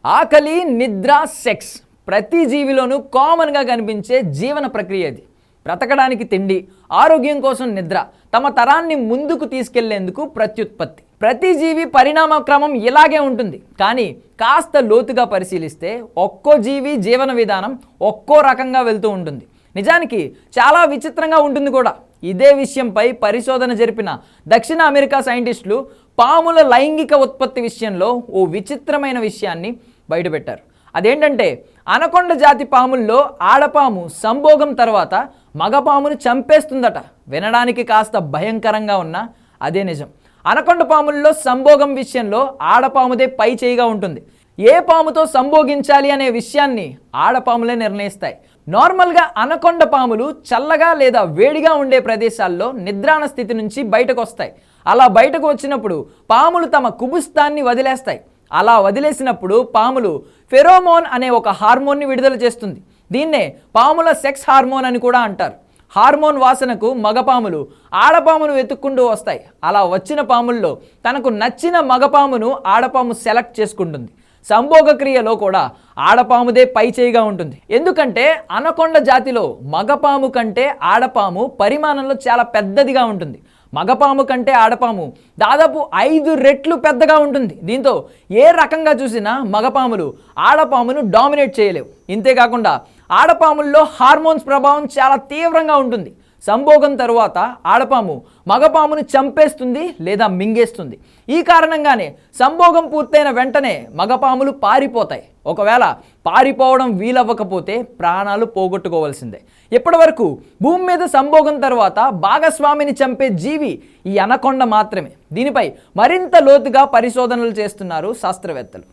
ఆకలి, నిద్ర, సెక్స్ ప్రతి జీవిలోనూ కామన్గా కనిపించే జీవన ప్రక్రియ ఇది. బ్రతకడానికి తిండి, ఆరోగ్యం కోసం నిద్ర, తమ తరాన్ని ముందుకు తీసుకెళ్లేందుకు ప్రత్యుత్పత్తి. ప్రతి జీవి పరిణామ క్రమం ఇలాగే ఉంటుంది. కానీ కాస్త లోతుగా పరిశీలిస్తే ఒక్కో జీవి జీవన విధానం ఒక్కో రకంగా వెళ్తూ ఉంటుంది. నిజానికి చాలా విచిత్రంగా ఉంటుంది కూడా. ఇదే విషయంపై పరిశోధన జరిపిన దక్షిణ అమెరికా సైంటిస్టులు పాముల లైంగిక ఉత్పత్తి విషయంలో ఓ విచిత్రమైన విషయాన్ని బయటపెట్టారు. అదేంటంటే అనకొండ జాతి పాముల్లో ఆడపాము సంభోగం తర్వాత మగపామును చంపేస్తుందట. వినడానికి కాస్త భయంకరంగా ఉన్నా అదే నిజం. అనకొండ పాముల్లో సంభోగం విషయంలో ఆడపాముదే పై చేయిగా ఉంటుంది. ఏ పాముతో సంభోగించాలి అనే విషయాన్ని ఆడపాములే నిర్ణయిస్తాయి. నార్మల్గా అనకొండ పాములు చల్లగా లేదా వేడిగా ఉండే ప్రదేశాల్లో నిద్రాణ స్థితి నుంచి బయటకు వస్తాయి. అలా బయటకు వచ్చినప్పుడు పాములు తమ కుబుస్తాన్ని వదిలేస్తాయి. అలా వదిలేసినప్పుడు పాములు ఫెరోమోన్ అనే ఒక హార్మోన్ని విడుదల చేస్తుంది. దీన్నే పాముల సెక్స్ హార్మోన్ అని కూడా అంటారు. హార్మోన్ వాసనకు మగపాములు ఆడపామును వెతుక్కుంటూ వస్తాయి. అలా వచ్చిన పాముల్లో తనకు నచ్చిన మగపామును ఆడపాము సెలెక్ట్ చేసుకుంటుంది. సంభోగ క్రియలో కూడా ఆడపాముదే పై చేయిగా ఉంటుంది. ఎందుకంటే అనకొండ జాతిలో మగపాము కంటే ఆడపాము పరిమాణంలో చాలా పెద్దదిగా ఉంటుంది. మగపాము కంటే ఆడపాము దాదాపు 5 రెట్లు పెద్దగా ఉంటుంది. దీంతో ఏ రకంగా చూసినా మగపాములు ఆడపామును డామినేట్ చేయలేవు. ఇంతేకాకుండా ఆడపాముల్లో హార్మోన్స్ ప్రభావం చాలా తీవ్రంగా ఉంటుంది. సంభోగం తరువాత ఆడపాము మగపామును చంపేస్తుంది లేదా మింగేస్తుంది. ఈ కారణంగానే సంభోగం పూర్తయిన వెంటనే మగపాములు పారిపోతాయి. ఒకవేళ పారిపోవడం వీలవ్వకపోతే ప్రాణాలు పోగొట్టుకోవాల్సిందే. ఇప్పటి వరకు భూమి మీద సంభోగం తర్వాత భాగస్వామిని చంపే జీవి ఈ అనకొండ మాత్రమే. దీనిపై మరింత లోతుగా పరిశోధనలు చేస్తున్నారు శాస్త్రవేత్తలు.